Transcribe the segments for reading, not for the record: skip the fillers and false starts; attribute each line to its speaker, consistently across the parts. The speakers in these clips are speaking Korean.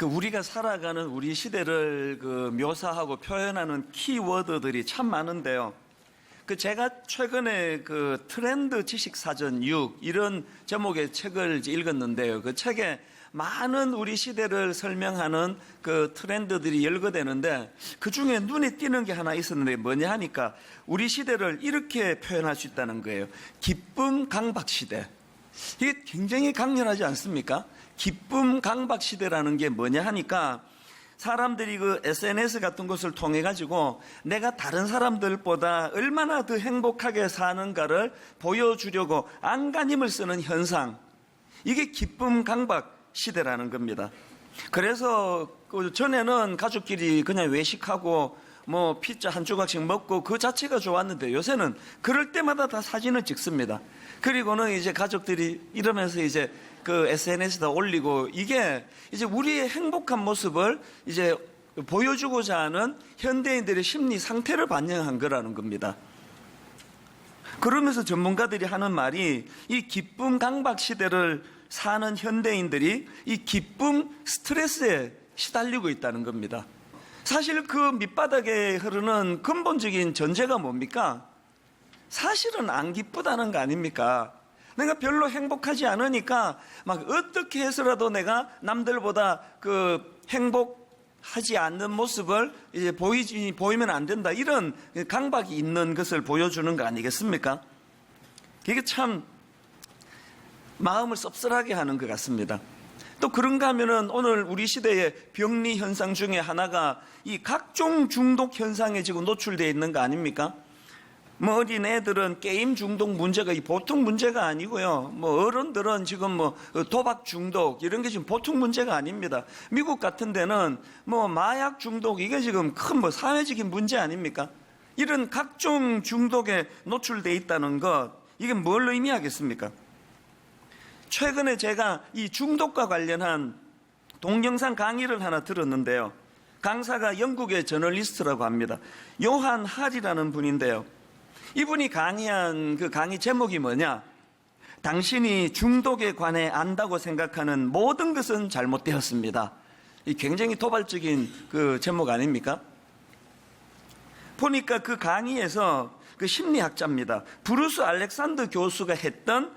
Speaker 1: 우리가 살아가는 우리 시대를 묘사하고 표현하는 키워드들이 참 많은데요. 제가 최근에 트렌드 지식사전 6 이런 제목의 책을 읽었는데요. 그 책에 많은 우리 시대를 설명하는 트렌드들이 열거되는데 그 중에 눈에 띄는 게 하나 있었는데 뭐냐 하니까 우리 시대를 이렇게 표현할 수 있다는 거예요. 기쁨 강박 시대. 이게 굉장히 강렬하지 않습니까? 기쁨 강박 시대라는 게 뭐냐 하니까 사람들이 SNS 같은 것을 통해 가지고 내가 다른 사람들보다 얼마나 더 행복하게 사는가를 보여주려고 안간힘을 쓰는 현상, 이게 기쁨 강박 시대라는 겁니다. 그래서 전에는 가족끼리 그냥 외식하고 피자 한 조각씩 먹고 그 자체가 좋았는데 요새는 그럴 때마다 다 사진을 찍습니다. 그리고는 이제 가족들이 이러면서 이제 SNS에다 올리고, 이게 이제 우리의 행복한 모습을 이제 보여주고자 하는 현대인들의 심리 상태를 반영한 거라는 겁니다. 그러면서 전문가들이 하는 말이 이 기쁨 강박 시대를 사는 현대인들이 이 기쁨 스트레스에 시달리고 있다는 겁니다. 사실 그 밑바닥에 흐르는 근본적인 전제가 뭡니까? 사실은 안 기쁘다는 거 아닙니까? 내가 별로 행복하지 않으니까 막 어떻게 해서라도 내가 남들보다 행복하지 않는 모습을 이제 보이면 안 된다, 이런 강박이 있는 것을 보여주는 거 아니겠습니까? 이게 참 마음을 씁쓸하게 하는 것 같습니다. 또 그런가 하면은 오늘 우리 시대의 병리 현상 중에 하나가 이 각종 중독 현상에 지금 노출되어 있는 거 아닙니까? 어린 애들은 게임 중독 문제가 보통 문제가 아니고요. 어른들은 지금 도박 중독 이런 게 지금 보통 문제가 아닙니다. 미국 같은 데는 마약 중독, 이게 지금 큰 사회적인 문제 아닙니까? 이런 각종 중독에 노출되어 있다는 것, 이게 뭘 의미하겠습니까? 최근에 제가 이 중독과 관련한 동영상 강의를 하나 들었는데요. 강사가 영국의 저널리스트라고 합니다. 요한 할이라는 분인데요. 이분이 강의한 강의 제목이 뭐냐? 당신이 중독에 관해 안다고 생각하는 모든 것은 잘못되었습니다. 이 굉장히 도발적인 제목 아닙니까? 보니까 그 강의에서 심리학자입니다. 브루스 알렉산더 교수가 했던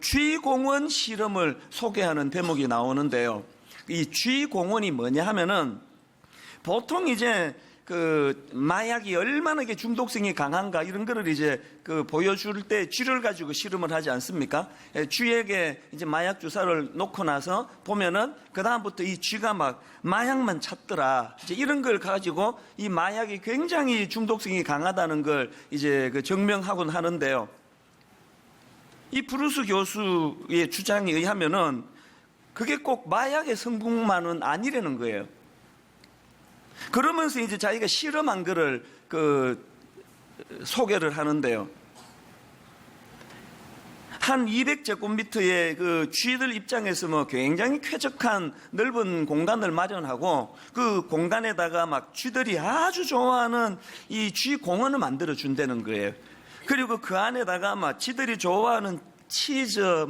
Speaker 1: 쥐공원 실험을 소개하는 대목이 나오는데요. 이 쥐공원이 뭐냐 하면은 보통 이제 마약이 얼마나 중독성이 강한가 이런 거를 이제 보여줄 때 쥐를 가지고 실험을 하지 않습니까? 쥐에게 이제 마약 주사를 놓고 나서 보면은 그다음부터 이 쥐가 막 마약만 찾더라. 이제 이런 걸 가지고 이 마약이 굉장히 중독성이 강하다는 걸 이제 증명하곤 하는데요. 이 브루스 교수의 주장에 의하면은 그게 꼭 마약의 성분만은 아니라는 거예요. 그러면서 이제 자기가 실험한 거를 소개를 하는데요. 한 200제곱미터의 쥐들 입장에서 굉장히 쾌적한 넓은 공간을 마련하고 그 공간에다가 막 쥐들이 아주 좋아하는 이 쥐 공원을 만들어 준다는 거예요. 그리고 그 안에다가 막 쥐들이 좋아하는 치즈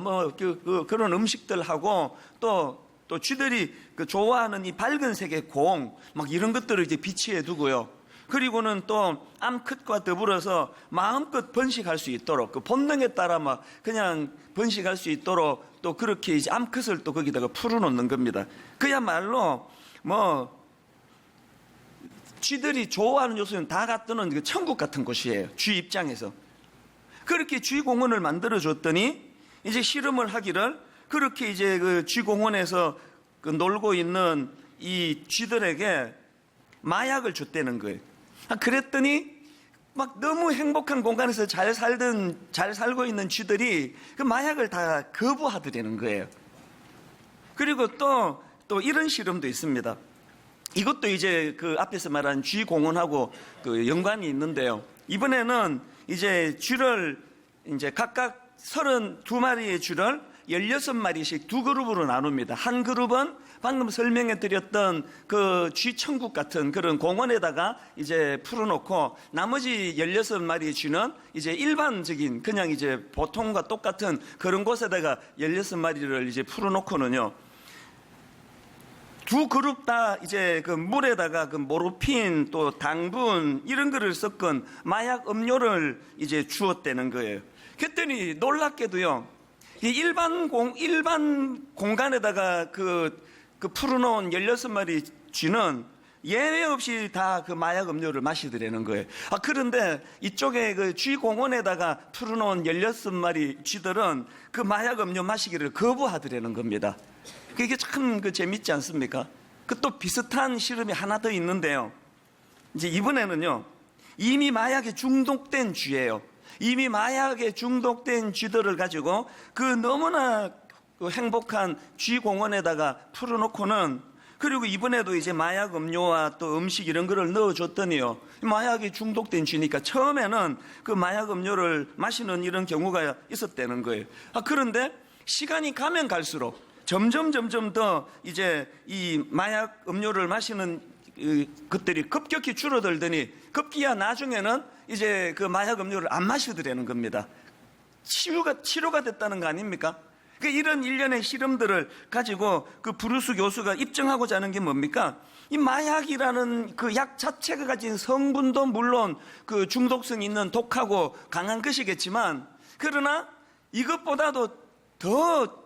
Speaker 1: 그런 음식들하고 또 쥐들이 좋아하는 이 밝은 색의 공, 이런 것들을 이제 비치해 두고요. 그리고는 또 암컷과 더불어서 마음껏 번식할 수 있도록 본능에 따라 그냥 번식할 수 있도록 또 그렇게 이제 암컷을 또 거기다가 풀어놓는 겁니다. 그야말로 쥐들이 좋아하는 요소는 다 갖다는 천국 같은 곳이에요. 쥐 입장에서. 그렇게 쥐공원을 만들어 줬더니 이제 실험을 하기를 그렇게 이제 쥐공원에서 놀고 있는 이 쥐들에게 마약을 줬다는 거예요. 그랬더니 너무 행복한 공간에서 잘 살고 있는 쥐들이 그 마약을 다 거부하더라는 거예요. 그리고 또 이런 실험도 있습니다. 이것도 이제 앞에서 말한 쥐공원하고 연관이 있는데요. 이번에는 이제 쥐를 이제 각각 32마리의 쥐를 16마리씩 두 그룹으로 나눕니다. 한 그룹은 방금 설명해 드렸던 쥐천국 같은 그런 공원에다가 이제 풀어놓고 나머지 16마리의 쥐는 이제 일반적인 그냥 이제 보통과 똑같은 그런 곳에다가 16마리를 이제 풀어놓고는요. 두 그룹 다 이제 그 물에다가 그 모르핀 또 당분 이런 거를 섞은 마약 음료를 이제 주었다는 거예요. 그랬더니 놀랍게도요, 이 일반 공간에다가 그 풀어놓은 16마리 쥐는 예외 없이 다 그 마약 음료를 마시더라는 거예요. 그런데 이쪽에 그 쥐 공원에다가 풀어놓은 16마리 쥐들은 그 마약 음료 마시기를 거부하더라는 겁니다. 그게 참 재밌지 않습니까? 그 또 비슷한 실험이 하나 더 있는데요. 이제 이번에는요, 이미 마약에 중독된 쥐예요. 이미 마약에 중독된 쥐들을 가지고 그 너무나 행복한 쥐 공원에다가 풀어놓고는, 그리고 이번에도 이제 마약 음료와 또 음식 이런 거를 넣어줬더니요, 마약에 중독된 쥐니까 처음에는 그 마약 음료를 마시는 이런 경우가 있었다는 거예요. 그런데 시간이 가면 갈수록 점점 더 이제 이 마약 음료를 마시는 것들이 급격히 줄어들더니 급기야 나중에는 이제 그 마약 음료를 안 마시더라는 겁니다. 치료가 됐다는 거 아닙니까? 이런 일련의 실험들을 가지고 그 브루스 교수가 입증하고자 하는 게 뭡니까? 이 마약이라는 그 약 자체가 가진 성분도 물론 그 중독성이 있는 독하고 강한 것이겠지만, 그러나 이것보다도 더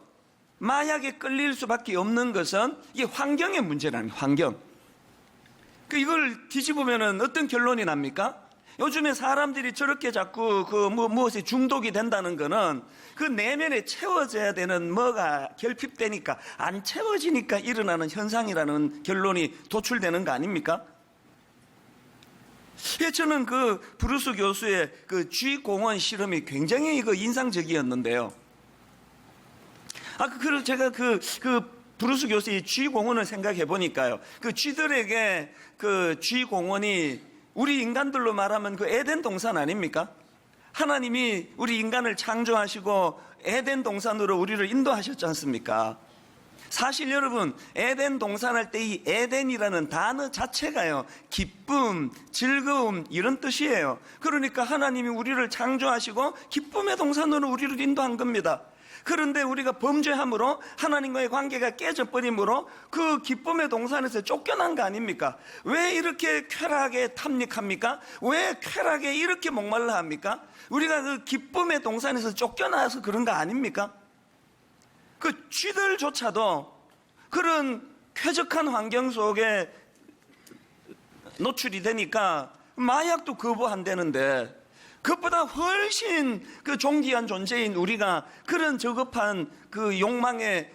Speaker 1: 마약에 끌릴 수밖에 없는 것은 이게 환경의 문제라는 거예요. 환경. 이걸 뒤집으면 어떤 결론이 납니까? 요즘에 사람들이 저렇게 자꾸 무엇에 중독이 된다는 거는 그 내면에 채워져야 되는 뭐가 결핍되니까, 안 채워지니까 일어나는 현상이라는 결론이 도출되는 거 아닙니까? 저는 그 브루스 교수의 그 쥐공원 실험이 굉장히 인상적이었는데요. 그리고 제가 그 브루스 교수의 쥐공원을 생각해 보니까요, 그 쥐들에게 그 쥐공원이 우리 인간들로 말하면 그 에덴 동산 아닙니까? 하나님이 우리 인간을 창조하시고 에덴 동산으로 우리를 인도하셨지 않습니까? 사실 여러분, 에덴 동산할 때 이 에덴이라는 단어 자체가요, 기쁨, 즐거움 이런 뜻이에요. 그러니까 하나님이 우리를 창조하시고 기쁨의 동산으로 우리를 인도한 겁니다. 그런데 우리가 범죄함으로 하나님과의 관계가 깨져버림으로 그 기쁨의 동산에서 쫓겨난 거 아닙니까? 왜 이렇게 쾌락에 탐닉합니까? 왜 쾌락에 이렇게 목말라 합니까? 우리가 그 기쁨의 동산에서 쫓겨나서 그런 거 아닙니까? 그 쥐들조차도 그런 쾌적한 환경 속에 노출이 되니까 마약도 거부한다는데, 그것보다 훨씬 그 존귀한 존재인 우리가 그런 저급한 그 욕망에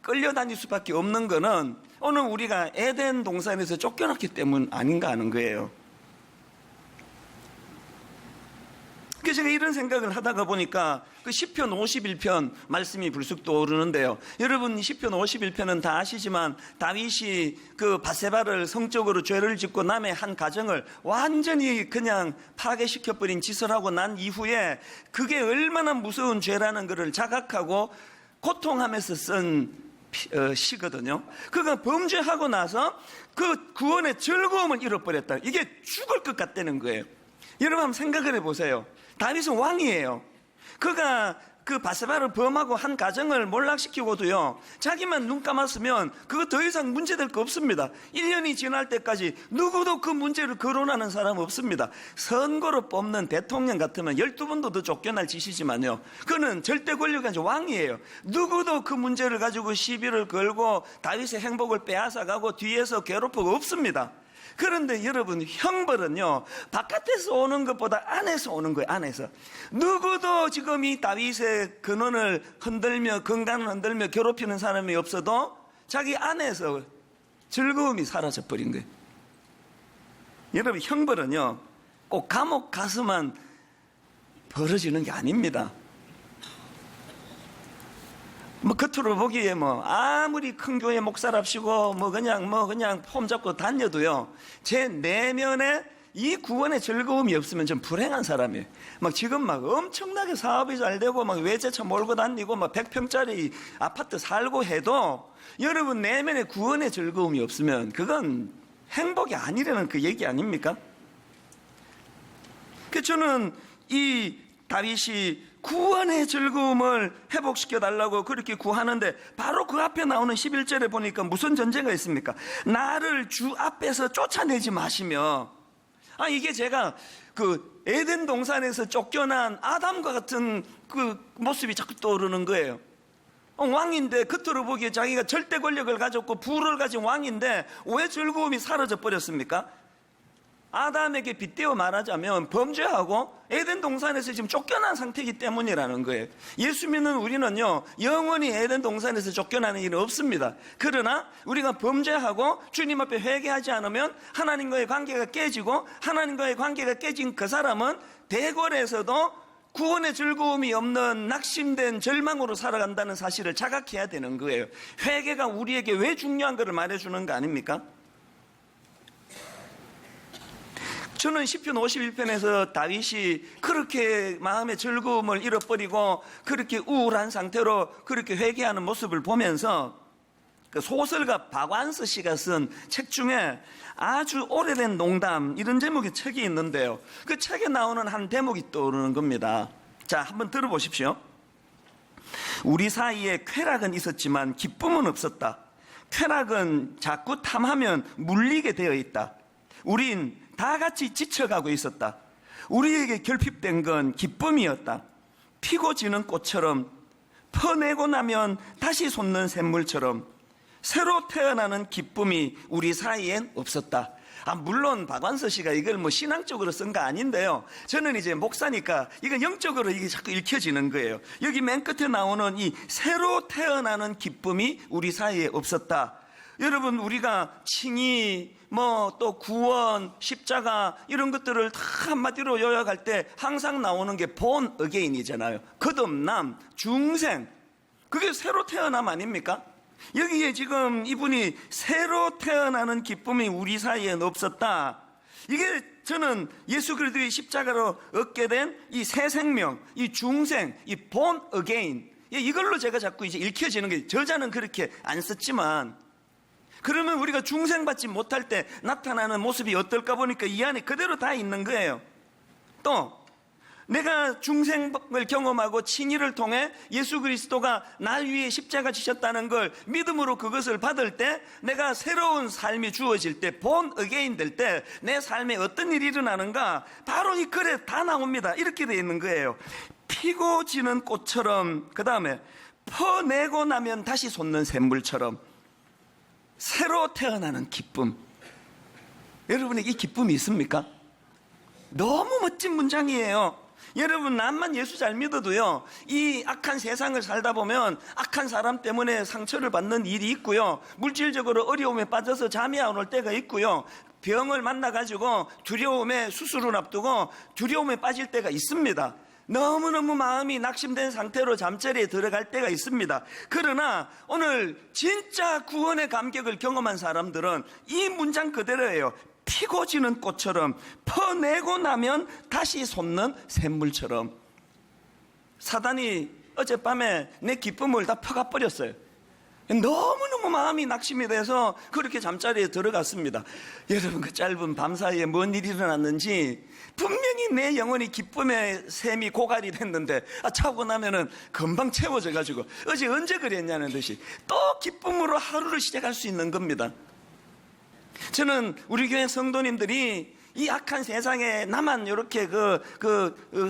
Speaker 1: 끌려다닐 수밖에 없는 거는 오늘 우리가 에덴 동산에서 쫓겨났기 때문 아닌가 하는 거예요. 그래서 제가 이런 생각을 하다가 보니까 그 시편 51편 말씀이 불쑥 떠오르는데요. 여러분, 시편 51편은 다 아시지만 다윗이 그 밧세바를 성적으로 죄를 짓고 남의 한 가정을 완전히 그냥 파괴시켜버린 짓을 하고 난 이후에 그게 얼마나 무서운 죄라는 것을 자각하고 고통하면서 쓴 시거든요. 그가 범죄하고 나서 그 구원의 즐거움을 잃어버렸다. 이게 죽을 것 같다는 거예요. 여러분 한번 생각을 해보세요. 다윗은 왕이에요. 그가 그 밧세바를 범하고 한 가정을 몰락시키고도요, 자기만 눈 감았으면 그거 더 이상 문제될 거 없습니다. 1년이 지날 때까지 누구도 그 문제를 거론하는 사람 없습니다. 선거로 뽑는 대통령 같으면 12번도 더 쫓겨날 짓이지만요, 그는 절대 권력이 아니라 왕이에요. 누구도 그 문제를 가지고 시비를 걸고 다윗의 행복을 빼앗아가고 뒤에서 괴롭히고 없습니다. 그런데 여러분, 형벌은요, 바깥에서 오는 것보다 안에서 오는 거예요. 안에서. 누구도 지금 이 다윗의 근원을 흔들며, 건강을 흔들며 괴롭히는 사람이 없어도 자기 안에서 즐거움이 사라져 버린 거예요. 여러분, 형벌은요, 꼭 감옥 가서만 벌어지는 게 아닙니다. 겉으로 보기에 아무리 큰 교회 목사랍시고 그냥 폼 잡고 다녀도요, 제 내면에 이 구원의 즐거움이 없으면 좀 불행한 사람이에요. 지금 엄청나게 사업이 잘 되고 외제차 몰고 다니고 100평짜리 아파트 살고 해도 여러분 내면에 구원의 즐거움이 없으면 그건 행복이 아니라는 그 얘기 아닙니까? 그래서 저는 이 다윗이 구원의 즐거움을 회복시켜 달라고 그렇게 구하는데 바로 그 앞에 나오는 11절에 보니까 무슨 전제가 있습니까? 나를 주 앞에서 쫓아내지 마시며. 이게 제가 그 에덴 동산에서 쫓겨난 아담과 같은 그 모습이 자꾸 떠오르는 거예요. 왕인데, 겉으로 보기에 자기가 절대 권력을 가졌고 부를 가진 왕인데 왜 즐거움이 사라져 버렸습니까? 아담에게 빗대어 말하자면 범죄하고 에덴 동산에서 지금 쫓겨난 상태이기 때문이라는 거예요. 예수 믿는 우리는요, 영원히 에덴 동산에서 쫓겨나는 일은 없습니다. 그러나 우리가 범죄하고 주님 앞에 회개하지 않으면 하나님과의 관계가 깨지고, 하나님과의 관계가 깨진 그 사람은 대궐에서도 구원의 즐거움이 없는 낙심된 절망으로 살아간다는 사실을 자각해야 되는 거예요. 회개가 우리에게 왜 중요한 것을 말해주는 거 아닙니까? 저는 시편 51편에서 다윗이 그렇게 마음의 즐거움을 잃어버리고 그렇게 우울한 상태로 그렇게 회개하는 모습을 보면서 그 소설가 박완서 씨가 쓴 책 중에 아주 오래된 농담, 이런 제목의 책이 있는데요, 그 책에 나오는 한 대목이 떠오르는 겁니다. 자, 한번 들어보십시오. 우리 사이에 쾌락은 있었지만 기쁨은 없었다. 쾌락은 자꾸 탐하면 물리게 되어 있다. 우린 다 같이 지쳐가고 있었다. 우리에게 결핍된 건 기쁨이었다. 피고 지는 꽃처럼, 퍼내고 나면 다시 솟는 샘물처럼 새로 태어나는 기쁨이 우리 사이엔 없었다. 물론 박완서 씨가 이걸 뭐 신앙적으로 쓴 거 아닌데요, 저는 이제 목사니까 이건 영적으로 이게 자꾸 읽혀지는 거예요. 여기 맨 끝에 나오는 이 새로 태어나는 기쁨이 우리 사이에 없었다. 여러분, 우리가 칭의, 또 구원, 십자가 이런 것들을 다 한마디로 요약할 때 항상 나오는 게 born again이잖아요. 거듭남, 중생. 그게 새로 태어남 아닙니까? 여기에 지금 이분이 새로 태어나는 기쁨이 우리 사이엔 없었다. 이게 저는 예수 그리스도의 십자가로 얻게 된 이 새 생명, 이 중생, 이 born again, 이걸로 제가 자꾸 이제 읽혀지는 게, 저자는 그렇게 안 썼지만, 그러면 우리가 중생받지 못할 때 나타나는 모습이 어떨까 보니까 이 안에 그대로 다 있는 거예요. 또 내가 중생을 경험하고 친의를 통해 예수 그리스도가 날 위해 십자가 지셨다는 걸 믿음으로 그것을 받을 때, 내가 새로운 삶이 주어질 때, born again 될 때 내 삶에 어떤 일이 일어나는가, 바로 이 글에 다 나옵니다. 이렇게 되어 있는 거예요. 피고 지는 꽃처럼, 그 다음에 퍼내고 나면 다시 솟는 샘물처럼 새로 태어나는 기쁨. 여러분에게 이 기쁨이 있습니까? 너무 멋진 문장이에요. 여러분, 남만 예수 잘 믿어도요, 이 악한 세상을 살다 보면 악한 사람 때문에 상처를 받는 일이 있고요, 물질적으로 어려움에 빠져서 잠이 안 올 때가 있고요, 병을 만나가지고 두려움에 수술을 앞두고 두려움에 빠질 때가 있습니다. 너무너무 마음이 낙심된 상태로 잠자리에 들어갈 때가 있습니다. 그러나 오늘 진짜 구원의 감격을 경험한 사람들은 이 문장 그대로예요. 피고 지는 꽃처럼, 퍼내고 나면 다시 솟는 샘물처럼. 사단이 어젯밤에 내 기쁨을 다 퍼가 버렸어요. 너무너무 마음이 낙심이 돼서 그렇게 잠자리에 들어갔습니다. 여러분, 그 짧은 밤 사이에 뭔 일이 일어났는지, 분명히 내 영혼이 기쁨의 샘이 고갈이 됐는데 차고 나면은 금방 채워져 가지고 어제 언제 그랬냐는 듯이 또 기쁨으로 하루를 시작할 수 있는 겁니다. 저는 우리 교회 성도님들이 이 악한 세상에 나만 이렇게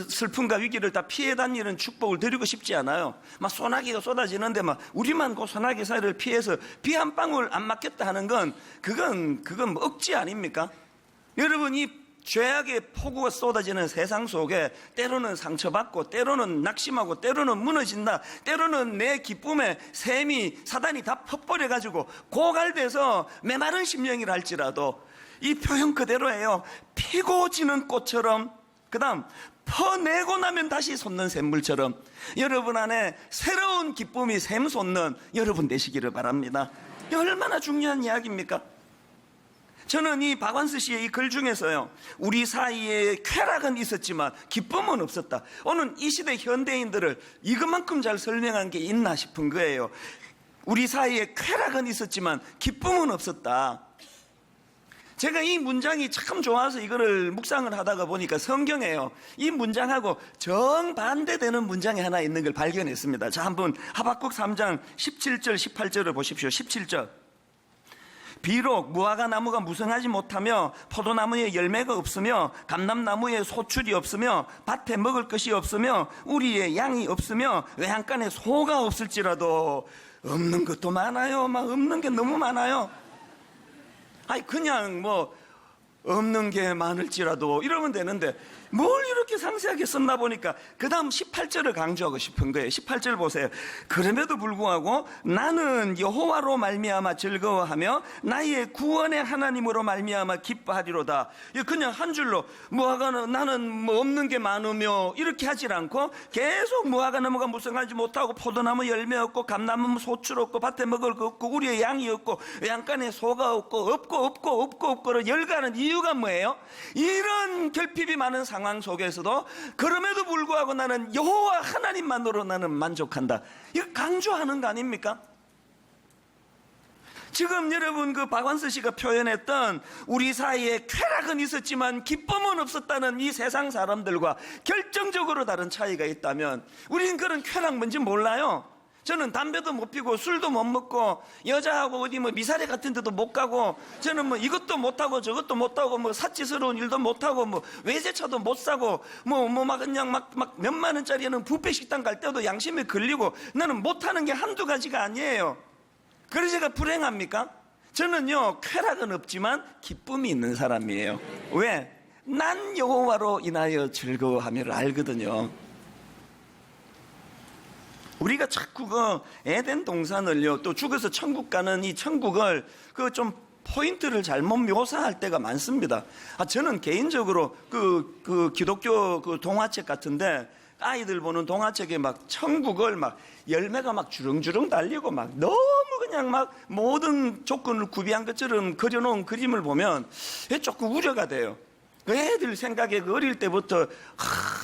Speaker 1: 슬픔과 위기를 다 피해 다니는 축복을 드리고 싶지 않아요. 막 소나기가 쏟아지는데 막 우리만 그 소나기 사이를 피해서 비 한 방울 안 맞겠다 하는 건 그건 뭐 억지 아닙니까? 여러분, 이 죄악의 폭우가 쏟아지는 세상 속에 때로는 상처받고, 때로는 낙심하고, 때로는 무너진다, 때로는 내 기쁨의 샘이 사단이 다 퍼버려가지고 고갈돼서 메마른 심령이라 할지라도 이 표현 그대로예요. 피고 지는 꽃처럼, 그 다음 퍼내고 나면 다시 솟는 샘물처럼 여러분 안에 새로운 기쁨이 샘솟는 여러분 되시기를 바랍니다. 얼마나 중요한 이야기입니까? 저는 이 박완서 씨의 이 글 중에서요, 우리 사이에 쾌락은 있었지만 기쁨은 없었다. 오늘 이 시대 현대인들을 이것만큼 잘 설명한 게 있나 싶은 거예요. 우리 사이에 쾌락은 있었지만 기쁨은 없었다. 제가 이 문장이 참 좋아서 이거를 묵상을 하다가 보니까 성경에요, 이 문장하고 정반대되는 문장이 하나 있는 걸 발견했습니다. 자, 한번 하박국 3장 17절 18절을 보십시오. 17절. 비록 무화과 나무가 무성하지 못하며 포도나무에 열매가 없으며 감람나무에 소출이 없으며 밭에 먹을 것이 없으며 우리의 양이 없으며 외양간에 소가 없을지라도. 없는 것도 많아요. 막 없는 게 너무 많아요. 아니 그냥 뭐 없는 게 많을지라도 이러면 되는데 뭘 이렇게 상세하게 썼나 보니까 그 다음 18절을 강조하고 싶은 거예요. 18절 보세요. 그럼에도 불구하고 나는 여호와로 말미암아 즐거워하며 나의 구원의 하나님으로 말미암아 기뻐하리로다. 그냥 한 줄로 무화과는 나는 뭐 없는 게 많으며 이렇게 하질 않고 계속 무화과 나무가 무성하지 못하고 포도나무 열매 없고 감나무 소출 없고 밭에 먹을 거 없고 우리의 양이 없고 외양간에 소가 없고를 열가는 이유가 뭐예요? 이런 결핍이 많은 상황 속에서도 그럼에도 불구하고 나는 여호와 하나님만으로 나는 만족한다. 이거 강조하는 거 아닙니까? 지금 여러분 그 박완서 씨가 표현했던 우리 사이에 쾌락은 있었지만 기쁨은 없었다는 이 세상 사람들과 결정적으로 다른 차이가 있다면 우리는 그런 쾌락 뭔지 몰라요. 저는 담배도 못 피고 술도 못 먹고 여자하고 어디 뭐 미사리 같은 데도 못 가고 저는 뭐 이것도 못 하고 저것도 못 하고 뭐 사치스러운 일도 못 하고 뭐 외제차도 못 사고 막 그냥 막 몇만 원짜리는 뷔페 식당 갈 때도 양심에 걸리고 나는 못 하는 게 한두 가지가 아니에요. 그래서 제가 불행합니까? 저는요 쾌락은 없지만 기쁨이 있는 사람이에요. 왜? 난 여호와로 인하여 즐거워함을 알거든요. 우리가 자꾸 그 에덴 동산을요, 또 죽어서 천국 가는 이 천국을 그 좀 포인트를 잘못 묘사할 때가 많습니다. 저는 개인적으로 그 기독교 그 동화책 같은데 아이들 보는 동화책에 막 천국을 막 열매가 막 주렁주렁 달리고 막 너무 그냥 막 모든 조건을 구비한 것처럼 그려놓은 그림을 보면 조금 우려가 돼요. 그 애들 생각에 그 어릴 때부터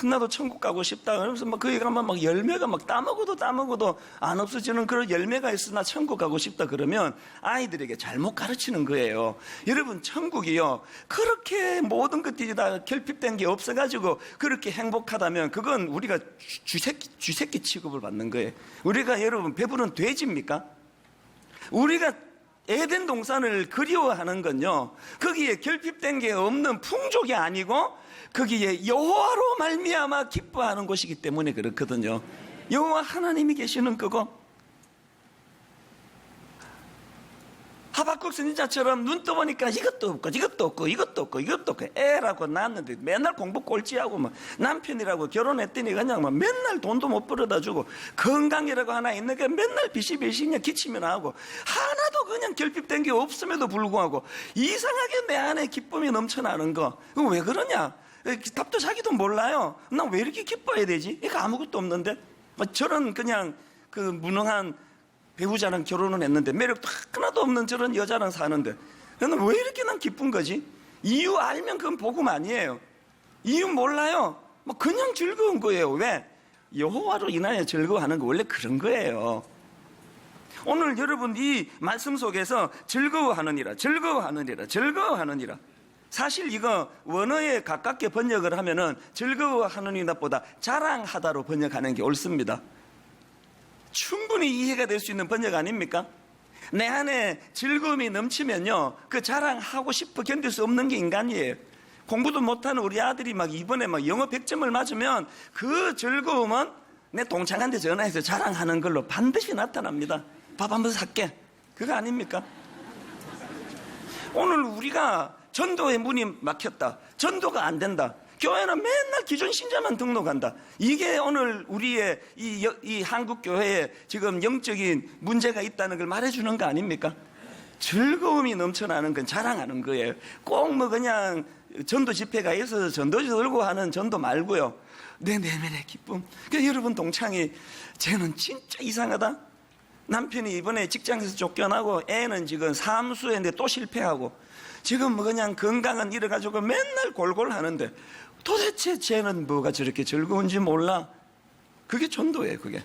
Speaker 1: 나도 천국 가고 싶다 그러면서 막 거기 가면 막 열매가 막 따먹어도 안 없어지는 그런 열매가 있어 나 천국 가고 싶다 그러면 아이들에게 잘못 가르치는 거예요. 여러분 천국이요 그렇게 모든 것들이 다 결핍된 게 없어가지고 그렇게 행복하다면 그건 우리가 쥐새끼 취급을 받는 거예요. 우리가 여러분 배부른 돼지입니까? 우리가 에덴 동산을 그리워하는 건요 거기에 결핍된 게 없는 풍족이 아니고 거기에 여호와로 말미암아 기뻐하는 곳이기 때문에 그렇거든요. 여호와 하나님이 계시는 거고 하박국 선지자처럼 눈 떠보니까 이것도 없고 애라고 낳았는데 맨날 공부 꼴찌하고 뭐 남편이라고 결혼했더니 그냥 뭐 맨날 돈도 못 벌어다 주고 건강이라고 하나 있는 게 맨날 비시비시 기침이나 하고 하나도 그냥 결핍된 게 없음에도 불구하고 이상하게 내 안에 기쁨이 넘쳐나는 거. 왜 그러냐? 답도 자기도 몰라요. 나 왜 이렇게 기뻐해야 되지? 이거 아무것도 없는데 저런 그냥 그 무능한 배우자랑 결혼은 했는데 매력도 하나도 없는 저런 여자랑 사는데 나는 왜 이렇게 난 기쁜 거지? 이유 알면 그건 복음 아니에요. 이유 몰라요. 뭐 그냥 즐거운 거예요. 왜? 여호와로 인하여 즐거워하는 거 원래 그런 거예요. 오늘 여러분 이 말씀 속에서 즐거워하느니라 사실 이거 원어에 가깝게 번역을 하면은 즐거워하느니라보다 자랑하다로 번역하는 게 옳습니다. 충분히 이해가 될 수 있는 번역 아닙니까? 내 안에 즐거움이 넘치면요 그 자랑하고 싶어 견딜 수 없는 게 인간이에요. 공부도 못하는 우리 아들이 막 이번에 막 영어 100점을 맞으면 그 즐거움은 내 동창한테 전화해서 자랑하는 걸로 반드시 나타납니다. 밥 한번 살게. 그거 아닙니까? 오늘 우리가 전도의 문이 막혔다, 전도가 안 된다, 교회는 맨날 기존 신자만 등록한다. 이게 오늘 우리의 이 한국 교회에 지금 영적인 문제가 있다는 걸 말해주는 거 아닙니까? 즐거움이 넘쳐나는 건 자랑하는 거예요. 꼭 뭐 그냥 전도 집회가 있어서 전도지 들고 하는 전도 말고요. 내 내면의 기쁨. 그러니까 여러분 동창이 쟤는 진짜 이상하다. 남편이 이번에 직장에서 쫓겨나고 애는 지금 사무소에 또 실패하고 지금 뭐 그냥 건강은 잃어가지고 맨날 골골 하는데 도대체 쟤는 뭐가 저렇게 즐거운지 몰라. 그게 전도예요. 그게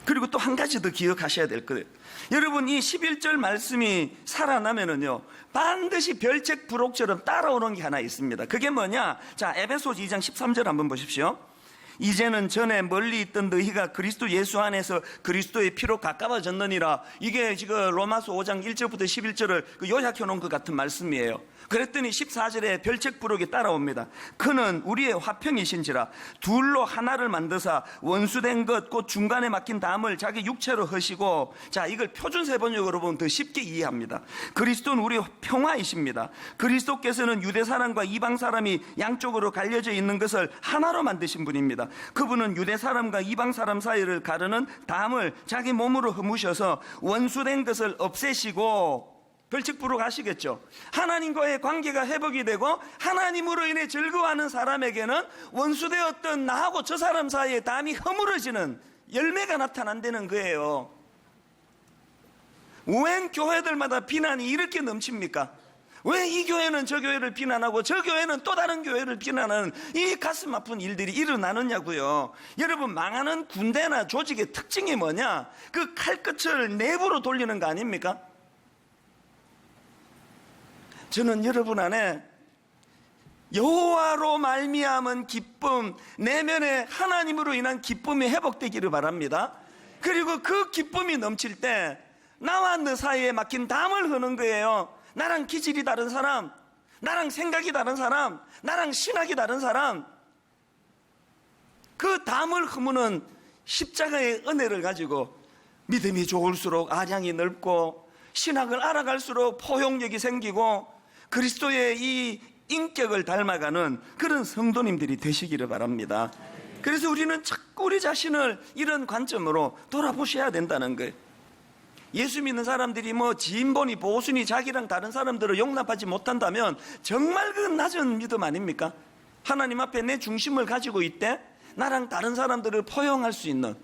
Speaker 1: 그리고 또 한 가지 더 기억하셔야 될 거예요. 여러분, 이 11절 말씀이 살아나면은요, 반드시 별책 부록처럼 따라오는 게 하나 있습니다. 그게 뭐냐? 자, 에베소서 2장 13절 한번 보십시오. 이제는 전에 멀리 있던 너희가 그리스도 예수 안에서 그리스도의 피로 가까워졌느니라. 이게 지금 로마서 5장 1절부터 11절을 요약해 놓은 것 같은 말씀이에요. 그랬더니 14절에 별책 부록이 따라옵니다. 그는 우리의 화평이신지라 둘로 하나를 만드사 원수된 것 곧 중간에 막힌 담을 자기 육체로 하시고, 자, 이걸 표준세 번역으로 보면 더 쉽게 이해합니다. 그리스도는 우리의 평화이십니다. 그리스도께서는 유대 사람과 이방 사람이 양쪽으로 갈려져 있는 것을 하나로 만드신 분입니다. 그분은 유대 사람과 이방 사람 사이를 가르는 담을 자기 몸으로 허무셔서 원수된 것을 없애시고, 별책 부록 아시겠죠? 하나님과의 관계가 회복이 되고 하나님으로 인해 즐거워하는 사람에게는 원수되었던 나하고 저 사람 사이에 담이 허물어지는 열매가 나타난다는 거예요. 웬 교회들마다 비난이 이렇게 넘칩니까? 왜 이 교회는 저 교회를 비난하고 저 교회는 또 다른 교회를 비난하는 이 가슴 아픈 일들이 일어나느냐고요. 여러분, 망하는 군대나 조직의 특징이 뭐냐? 그 칼끝을 내부로 돌리는 거 아닙니까? 저는 여러분 안에 여호와로 말미암은 기쁨, 내면에 하나님으로 인한 기쁨이 회복되기를 바랍니다. 그리고 그 기쁨이 넘칠 때 나와 너 사이에 막힌 담을 흐는 거예요. 나랑 기질이 다른 사람, 나랑 생각이 다른 사람, 나랑 신학이 다른 사람, 그 담을 허무는 십자가의 은혜를 가지고 믿음이 좋을수록 아량이 넓고, 신학을 알아갈수록 포용력이 생기고, 그리스도의 이 인격을 닮아가는 그런 성도님들이 되시기를 바랍니다. 그래서 우리는 자꾸 우리 자신을 이런 관점으로 돌아보셔야 된다는 거예요. 예수 믿는 사람들이 뭐 지인본이 보수니 자기랑 다른 사람들을 용납하지 못한다면 정말 그 낮은 믿음 아닙니까? 하나님 앞에 내 중심을 가지고 있대 나랑 다른 사람들을 포용할 수 있는.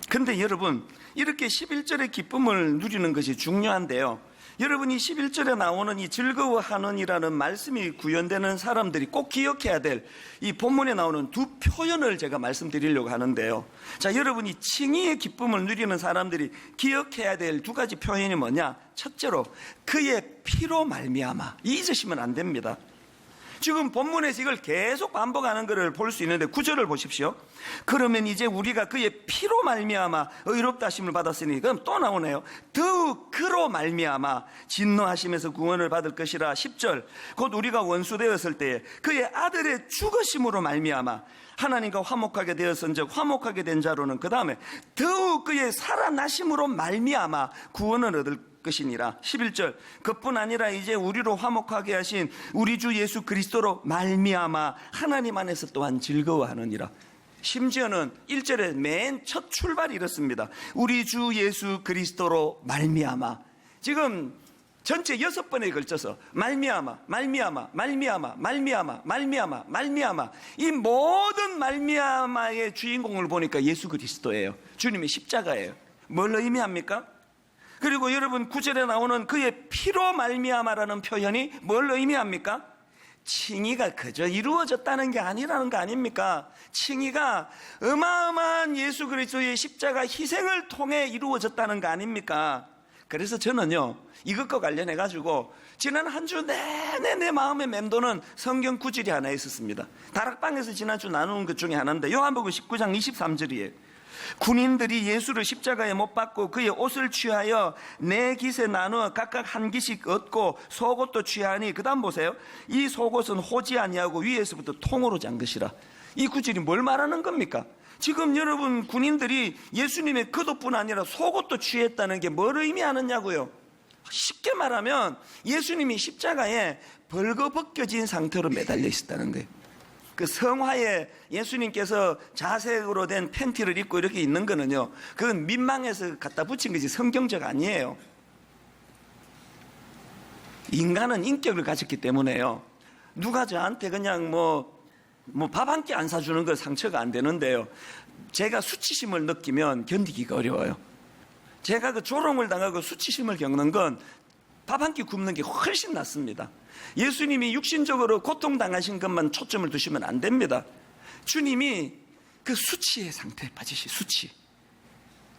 Speaker 1: 근데 여러분, 이렇게 11절의 기쁨을 누리는 것이 중요한데요, 여러분이 11절에 나오는 이 즐거워하는이라는 말씀이 구현되는 사람들이 꼭 기억해야 될 이 본문에 나오는 두 표현을 제가 말씀드리려고 하는데요. 자, 여러분이 칭의의 기쁨을 누리는 사람들이 기억해야 될 두 가지 표현이 뭐냐? 첫째로, 그의 피로 말미암아. 잊으시면 안 됩니다. 지금 본문에서 이걸 계속 반복하는 것을 볼 수 있는데 9절을 보십시오. 그러면 이제 우리가 그의 피로 말미암아 의롭다 하심을 받았으니, 그럼 또 나오네요. 더욱 그로 말미암아 진노하심에서 구원을 받을 것이라. 10절, 곧 우리가 원수되었을 때에 그의 아들의 죽으심으로 말미암아 하나님과 화목하게 되었은즉 화목하게 된 자로는 그 다음에 더욱 그의 살아나심으로 말미암아 구원을 얻을 것이니라. 11절, 그뿐 아니라 이제 우리로 화목하게 하신 우리 주 예수 그리스도로 말미암아 하나님 안에서 또한 즐거워하느니라. 심지어는 1절에 맨 첫 출발이 이렇습니다. 우리 주 예수 그리스도로 말미암아. 지금 전체 6번에 걸쳐서 말미암아, 말미암아, 말미암아, 말미암아, 말미암아, 말미암아, 이 모든 말미암아의 주인공을 보니까 예수 그리스도예요. 주님의 십자가예요. 뭘 의미합니까? 그리고 여러분, 9절에 나오는 그의 피로 말미암아라는 표현이 뭘 의미합니까? 칭의가 그저 이루어졌다는 게 아니라는 거 아닙니까? 칭의가 어마어마한 예수 그리스도의 십자가 희생을 통해 이루어졌다는 거 아닙니까? 그래서 저는요, 이것과 관련해 가지고 지난 한 주 내내 내 마음에 맴도는 성경 구절이 하나 있었습니다. 다락방에서 지난주 나누는 것 중에 하나인데 요한복음 19장 23절이에요. 군인들이 예수를 십자가에 못 박고 그의 옷을 취하여 네 깃에 나누어 각각 한 깃씩 얻고 속옷도 취하니, 그 다음 보세요. 이 속옷은 호지 아니하고 위에서부터 통으로 잔 것이라. 이 구절이 뭘 말하는 겁니까? 지금 여러분, 군인들이 예수님의 겉옷뿐 아니라 속옷도 취했다는 게 뭘 의미하느냐고요. 쉽게 말하면 예수님이 십자가에 벌거벗겨진 상태로 매달려 있었다는 거예요. 그 성화에 예수님께서 자색으로 된 팬티를 입고 이렇게 있는 거는요, 그건 민망해서 갖다 붙인 것이 성경적 아니에요. 인간은 인격을 가졌기 때문에요, 누가 저한테 그냥 밥 한 끼 안 사주는 건 상처가 안 되는데요, 제가 수치심을 느끼면 견디기가 어려워요. 제가 그 조롱을 당하고 수치심을 겪는 건 밥 한 끼 굶는 게 훨씬 낫습니다. 예수님이 육신적으로 고통당하신 것만 초점을 두시면 안 됩니다. 주님이 그 수치의 상태에 빠지시, 수치.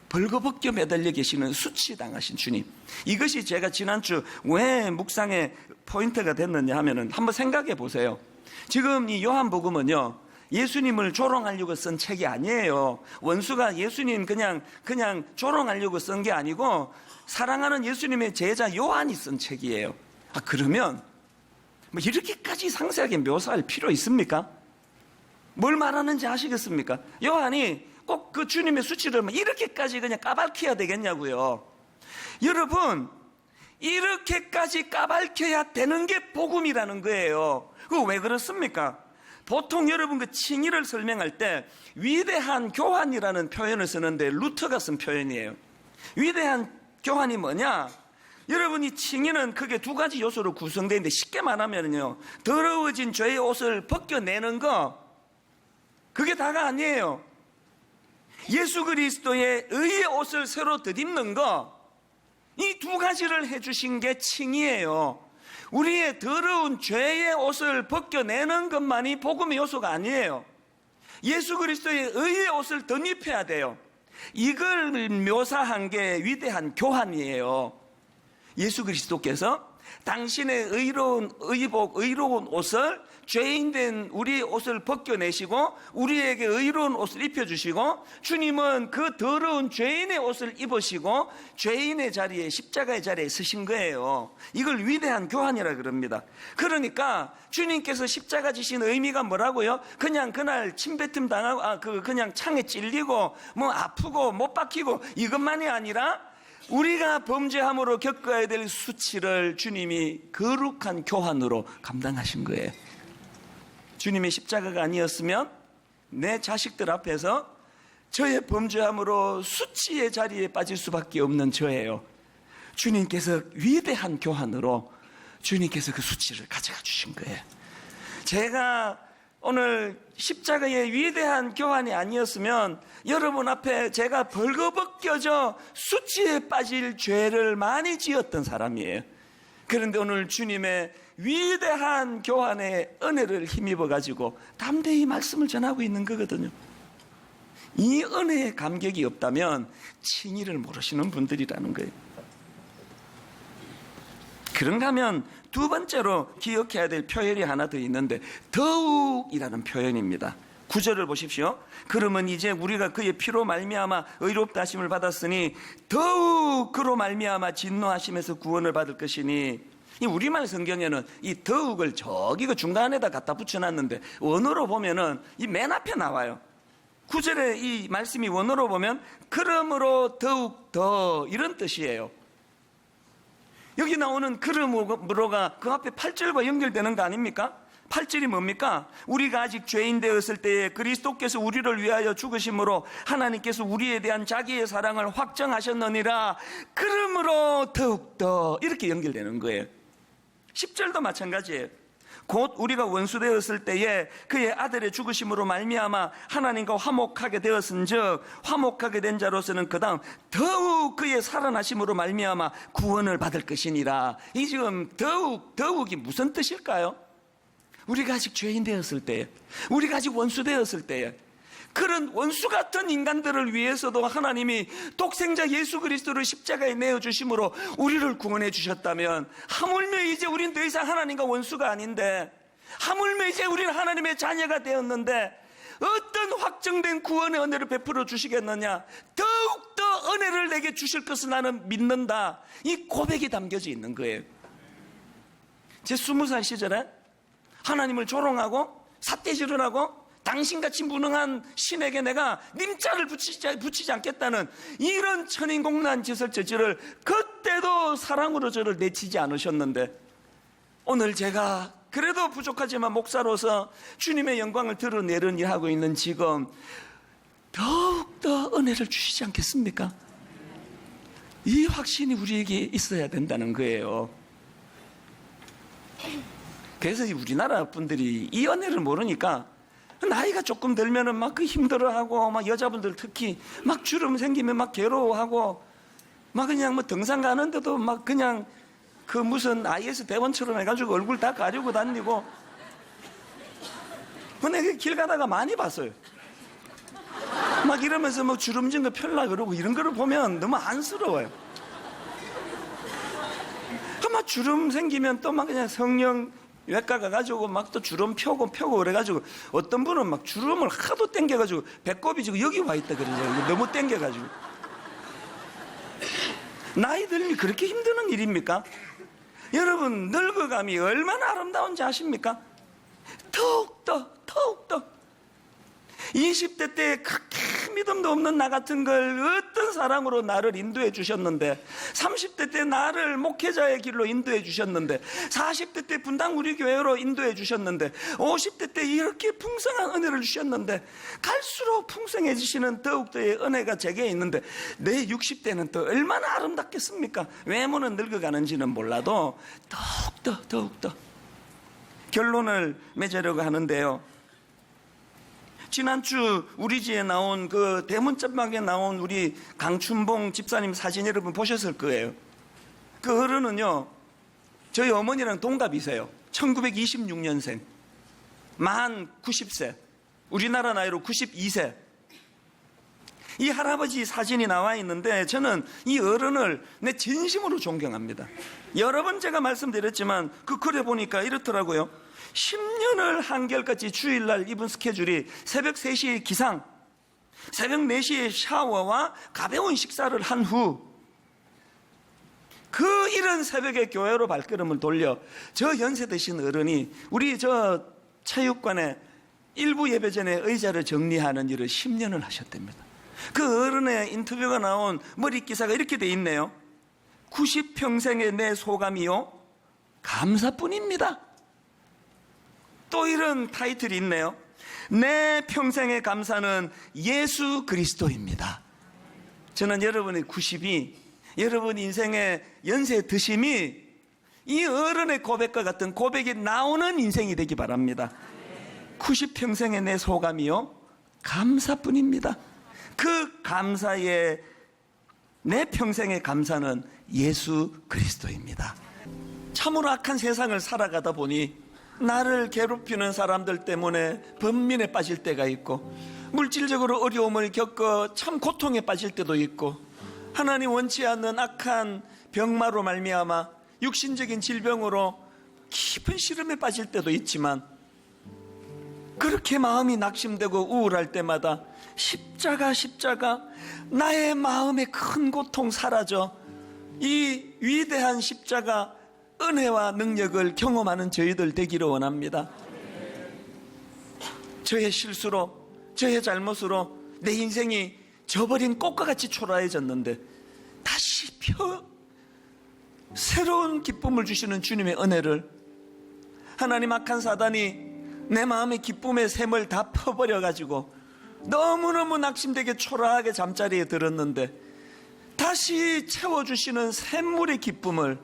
Speaker 1: 벌거벗겨 매달려 계시는 수치 당하신 주님. 이것이 제가 지난주 왜 묵상의 포인트가 됐느냐 하면은 한번 생각해 보세요. 지금 이 요한복음은요, 예수님을 조롱하려고 쓴 책이 아니에요. 원수가 예수님 그냥 조롱하려고 쓴 게 아니고 사랑하는 예수님의 제자 요한이 쓴 책이에요. 그러면 뭐 이렇게까지 상세하게 묘사할 필요 있습니까? 뭘 말하는지 아시겠습니까? 요한이 꼭 그 주님의 수치를 이렇게까지 그냥 까발켜야 되겠냐고요. 여러분, 이렇게까지 까발켜야 되는 게 복음이라는 거예요. 그거 왜 그렇습니까? 보통 여러분 그 칭의를 설명할 때 위대한 교환이라는 표현을 쓰는데 루터가 쓴 표현이에요. 위대한 교환이 뭐냐? 여러분, 이 칭의는 크게 두 가지 요소로 구성되어 있는데 쉽게 말하면요, 더러워진 죄의 옷을 벗겨내는 거, 그게 다가 아니에요. 예수 그리스도의 의의 옷을 새로 덧입는 거, 이 두 가지를 해주신 게 칭의예요. 우리의 더러운 죄의 옷을 벗겨내는 것만이 복음의 요소가 아니에요. 예수 그리스도의 의의 옷을 덧입혀야 돼요. 이걸 묘사한 게 위대한 교환이에요. 예수 그리스도께서 당신의 의로운 의복, 의로운 옷을, 죄인된 우리의 옷을 벗겨내시고 우리에게 의로운 옷을 입혀주시고, 주님은 그 더러운 죄인의 옷을 입으시고 죄인의 자리에, 십자가의 자리에 서신 거예요. 이걸 위대한 교환이라 그럽니다. 그러니까 주님께서 십자가 지신 의미가 뭐라고요? 그냥 그날 침뱉음 당하고 그냥 창에 찔리고 뭐 아프고 못 박히고 이것만이 아니라 우리가 범죄함으로 겪어야 될 수치를 주님이 거룩한 교환으로 감당하신 거예요. 주님의 십자가가 아니었으면 내 자식들 앞에서 저의 범죄함으로 수치의 자리에 빠질 수밖에 없는 저예요. 주님께서 위대한 교환으로 주님께서 그 수치를 가져가 주신 거예요. 제가 오늘 십자가의 위대한 교환이 아니었으면 여러분 앞에 제가 벌거벗겨져 수치에 빠질 죄를 많이 지었던 사람이에요. 그런데 오늘 주님의 위대한 교환의 은혜를 힘입어 가지고 담대히 말씀을 전하고 있는 거거든요. 이 은혜의 감격이 없다면 칭의를 모르시는 분들이라는 거예요. 그런가 하면 두 번째로 기억해야 될 표현이 하나 더 있는데, 더욱이라는 표현입니다. 9절을 보십시오. 그러면 이제 우리가 그의 피로 말미암아 의롭다 하심을 받았으니 더욱 그로 말미암아 진노하심에서 구원을 받을 것이니, 이 우리말 성경에는 이 더욱을 저기 그 중간에다 갖다 붙여놨는데 원어로 보면은 이 맨 앞에 나와요. 9절에 이 말씀이 원어로 보면 그러므로 더욱 더, 이런 뜻이에요. 여기 나오는 그러므로가 그 앞에 8절과 연결되는 거 아닙니까? 8절이 뭡니까? 우리가 아직 죄인 되었을 때에 그리스도께서 우리를 위하여 죽으심으로 하나님께서 우리에 대한 자기의 사랑을 확정하셨느니라. 그러므로 더욱더, 이렇게 연결되는 거예요. 10절도 마찬가지예요. 곧 우리가 원수 되었을 때에 그의 아들의 죽으심으로 말미암아 하나님과 화목하게 되었은즉 화목하게 된 자로서는 그 다음 더욱 그의 살아나심으로 말미암아 구원을 받을 것이니라. 이 지금 더욱이 무슨 뜻일까요? 우리가 아직 죄인 되었을 때에, 우리가 아직 원수 되었을 때에, 그런 원수 같은 인간들을 위해서도 하나님이 독생자 예수 그리스도를 십자가에 내어주심으로 우리를 구원해 주셨다면, 하물며 이제 우린 더 이상 하나님과 원수가 아닌데, 하물며 이제 우리는 하나님의 자녀가 되었는데 어떤 확정된 구원의 은혜를 베풀어 주시겠느냐? 더욱더 은혜를 내게 주실 것을 나는 믿는다. 이 고백이 담겨져 있는 거예요. 제 20살 시절에 하나님을 조롱하고 삿대질을 하고 당신같이 무능한 신에게 내가 님자를 붙이지 않겠다는 이런 천인공난 짓을 저지를 그때도 사랑으로 저를 내치지 않으셨는데, 오늘 제가 그래도 부족하지만 목사로서 주님의 영광을 드러내려니 하고 있는 지금 더욱더 은혜를 주시지 않겠습니까? 이 확신이 우리에게 있어야 된다는 거예요. 그래서 우리나라 분들이 이 은혜를 모르니까 나이가 조금 들면은 막 그 힘들어하고, 막 여자분들 특히 막 주름 생기면 막 괴로워하고, 막 그냥 뭐 등산 가는데도 막 그냥 그 무슨 IS 대원처럼 해가지고 얼굴 다 가리고 다니고. 근데 길 가다가 많이 봤어요. 막 이러면서 뭐 주름진 거 펴려 그러고 이런 거를 보면 너무 안쓰러워요. 막 주름 생기면 또 막 그냥 성령 외과 가가지고 막 또 주름 펴고 그래가지고 어떤 분은 막 주름을 하도 땡겨가지고 배꼽이 지금 여기 와 있다 그러죠. 너무 땡겨가지고. 나이 들미 그렇게 힘드는 일입니까? 여러분, 늙어감이 얼마나 아름다운지 아십니까? 더욱더 20대 때 그렇게 믿음도 없는 나 같은 걸 어떤 사랑으로 나를 인도해 주셨는데, 30대 때 나를 목회자의 길로 인도해 주셨는데, 40대 때 분당 우리 교회로 인도해 주셨는데, 50대 때 이렇게 풍성한 은혜를 주셨는데, 갈수록 풍성해지시는 더욱더의 은혜가 제게 있는데, 내 60대는 또 얼마나 아름답겠습니까? 외모는 늙어가는지는 몰라도 더욱더 결론을 맺으려고 하는데요, 지난주 우리 집에 나온 그 대문짝방에 나온 우리 강춘봉 집사님 사진 여러분 보셨을 거예요. 그 어른은요, 저희 어머니랑 동갑이세요. 1926년생, 만 90세, 우리나라 나이로 92세. 이 할아버지 사진이 나와 있는데 저는 이 어른을 내 진심으로 존경합니다. 여러 번 제가 말씀드렸지만 그 글에 보니까 이렇더라고요. 10년을 한결같이 주일날 이분 스케줄이 새벽 3시에 기상, 새벽 4시에 샤워와 가벼운 식사를 한 후 그 이른 새벽에 교회로 발걸음을 돌려 저 연세 드신 어른이 우리 저 체육관에 일부 예배 전에 의자를 정리하는 일을 10년을 하셨답니다. 그 어른의 인터뷰가 나온 머리 기사가 이렇게 돼 있네요. 90평생의 내 소감이요, 감사뿐입니다. 또 이런 타이틀이 있네요. 내 평생의 감사는 예수 그리스도입니다. 저는 여러분의 90이, 여러분 인생의 연세 드심이 이 어른의 고백과 같은 고백이 나오는 인생이 되기 바랍니다. 90평생의 내 소감이요, 감사뿐입니다. 그 감사의 내 평생의 감사는 예수 그리스도입니다. 참으로 악한 세상을 살아가다 보니 나를 괴롭히는 사람들 때문에 번민에 빠질 때가 있고, 물질적으로 어려움을 겪어 참 고통에 빠질 때도 있고, 하나님 원치 않는 악한 병마로 말미암아 육신적인 질병으로 깊은 시름에 빠질 때도 있지만, 그렇게 마음이 낙심되고 우울할 때마다 십자가 나의 마음의 큰 고통 사라져 이 위대한 십자가 은혜와 능력을 경험하는 저희들 되기를 원합니다. 저의 실수로, 저의 잘못으로 내 인생이 저버린 꽃과 같이 초라해졌는데 다시 새로운 기쁨을 주시는 주님의 은혜를, 하나님 악한 사단이 내 마음의 기쁨의 샘을 다 퍼버려가지고 너무너무 낙심되게 초라하게 잠자리에 들었는데 다시 채워주시는 샘물의 기쁨을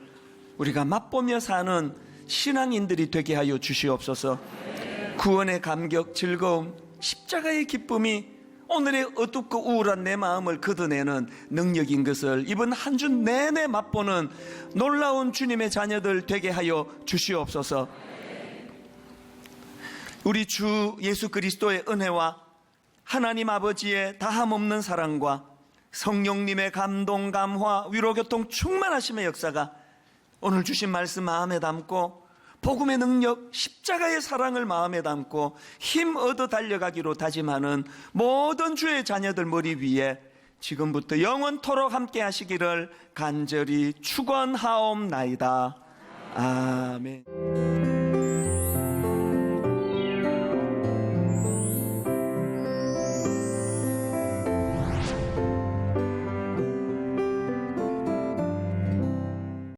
Speaker 1: 우리가 맛보며 사는 신앙인들이 되게 하여 주시옵소서. 구원의 감격, 즐거움, 십자가의 기쁨이 오늘의 어둡고 우울한 내 마음을 걷어내는 능력인 것을 이번 한 주 내내 맛보는 놀라운 주님의 자녀들 되게 하여 주시옵소서. 우리 주 예수 그리스도의 은혜와 하나님 아버지의 다함없는 사랑과 성령님의 감동, 감화, 위로, 교통, 충만하심의 역사가 오늘 주신 말씀 마음에 담고 복음의 능력, 십자가의 사랑을 마음에 담고 힘 얻어 달려가기로 다짐하는 모든 주의 자녀들 머리 위에 지금부터 영원토록 함께 하시기를 간절히 축원하옵나이다. 아멘.